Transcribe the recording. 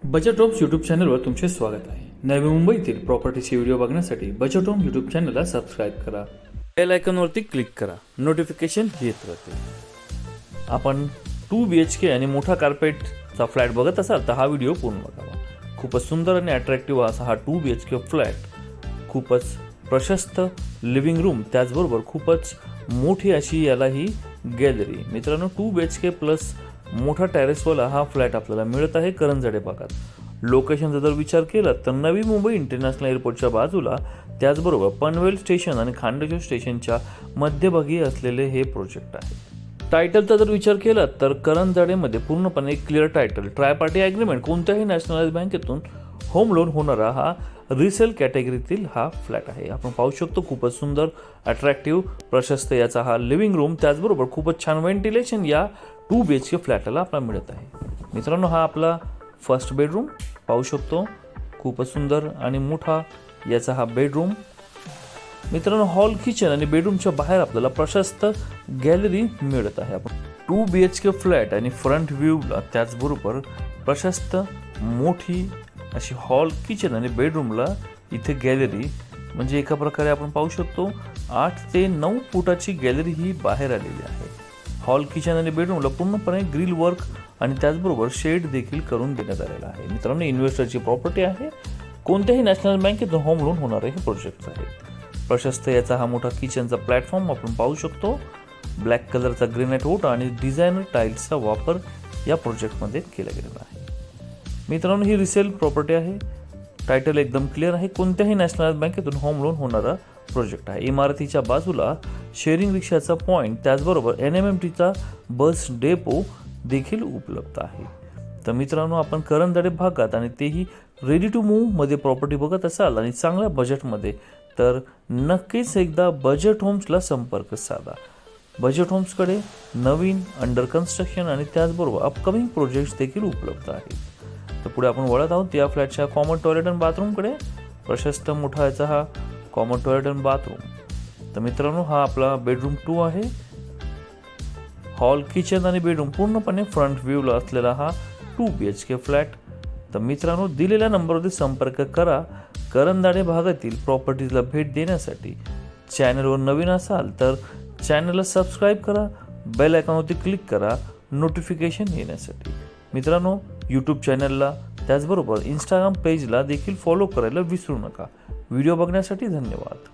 Budget homes YouTube चॅनलवर तुमचे स्वागत आहे. नवी मुंबईतील प्रॉपर्टीचे व्हिडिओ बघण्यासाठी बजेट होम यूट्यूब चॅनलला सबस्क्राईब करा. बेल आयकॉनवरती क्लिक करा. नोटिफिकेशन येत राहते. आपण 2 BHK आणि मोठा कार्पेटचा फ्लॅट बघत असाल तर हा व्हिडिओ पूर्ण बघावा. खूपच सुंदर आणि अट्रॅक्टिव्ह असा हा 2 BHK फ्लॅट, खूपच प्रशस्त लिव्हिंग रूम, त्याचबरोबर खूपच मोठी अशी याला ही गॅलरी. मित्रांनो, 2 BHK प्लस मोठा टेरेसवाला हा फ्लॅट आपल्याला मिळत आहे करंजडे भागात. लोकेशनचा जर विचार केला तर नवी मुंबई इंटरनॅशनल एअरपोर्टच्या बाजूला, त्याचबरोबर पनवेल स्टेशन आणि खांडेश्वर स्टेशनच्या मध्यभागी असलेले हे प्रोजेक्ट आहे. टायटलचा जर विचार केला तर करंजडेमध्ये पूर्णपणे clear title, try party agreement, कोणत्याही नॅशनलाइज बँकेतून होम लोन होणारा हा रिसेल कॅटेगरीतील हा फ्लॅट आहे. आपण पाहू शकतो खूपच सुंदर, अट्रॅक्टिव्ह, प्रशस्त याचा हा लिव्हिंग रूम, त्याचबरोबर खूपच छान व्हेंटिलेशन या 2 BHK फ्लॅटला आपल्याला मिळत आहे. मित्रांनो, हा आपला फर्स्ट बेडरूम पाहू शकतो. खूपच सुंदर आणि मोठा याचा हा बेडरूम. मित्रांनो, हॉल, किचन आणि बेडरूमच्या बाहेर आपल्याला प्रशस्त गॅलरी मिळत आहे. आपण 2 BHK फ्लॅट आणि फ्रंट व्ह्यूला त्याचबरोबर प्रशस्त मोठी अशी हॉल, किचन आणि बेडरूमला इथे गॅलरी, म्हणजे एका प्रकारे आपण पाहू शकतो 8 ते 9 फुटाची गॅलरी ही बाहेर आलेली आहे. हॉल, किचन आणि बेडरूमला पूर्णपणे ग्रिल वर्क आणि त्याचबरोबर शेड देखील करून देण्यात आलेला आहे. मित्रांनो, इन्व्हेस्टरची प्रॉपर्टी आहे. कोणत्याही नॅशनल बँकेतून होम लोन होणारे हे प्रोजेक्ट आहेत. प्रशस्त याचा हा मोठा किचनचा प्लॅटफॉर्म आपण पाहू शकतो. ब्लॅक कलरचा ग्रेनाइट ओटा आणि डिझायनर टाईल्सचा वापर या प्रोजेक्टमध्ये केला गेलेला आहे. मित्रांनो, ही रिसेल प्रॉपर्टी आहे. टायटल एकदम क्लिअर आहे. कोणत्याही नॅशनल बँकेतून होम लोन होणारा प्रोजेक्ट आहे. इमारतीच्या बाजूला शेअरिंग रिक्षाचा पॉईंट, त्याचबरोबर NMMTचा बस डेपो देखील उपलब्ध आहे. तर मित्रांनो, आपण करंजडे भागात आणि तेही रेडी टू मूव्ह मध्ये प्रॉपर्टी बघत असाल आणि चांगल्या बजेटमध्ये, तर नक्कीच एकदा बजेट होम्सला संपर्क साधा. बजेट होम्सकडे नवीन, अंडर कन्स्ट्रक्शन आणि त्याचबरोबर अपकमिंग प्रोजेक्ट्स देखील उपलब्ध आहेत. तर पुढे आपण वळत आहोत या फ्लॅटच्या कॉमन टॉयलेट आणि बाथरूमकडे. प्रशस्त मोठा याचा हा कॉमन टॉयलेट आणि बाथरूम. तर मित्रांनो, हा आपला बेडरूम 2 आहे. हॉल, किचन आणि बेडरूम पूर्णपणे फ्रंट व्ह्यूला असलेला हा 2 BHK फ्लॅट. तर मित्रांनो, दिलेल्या नंबरवरती संपर्क करा. करंजडे भागातील प्रॉपर्टीजला भेट देण्यासाठी चॅनलवर नवीन असाल तर चॅनलला सबस्क्राईब करा. बेल आयकॉनवरती क्लिक करा नोटिफिकेशन येण्यासाठी. मित्रांनो, यूट्यूब चॅनलला त्याचबरोबर इंस्टाग्राम पेजला देखील फॉलो करायला विसरू नका. व्हिडिओ बघण्यासाठी धन्यवाद.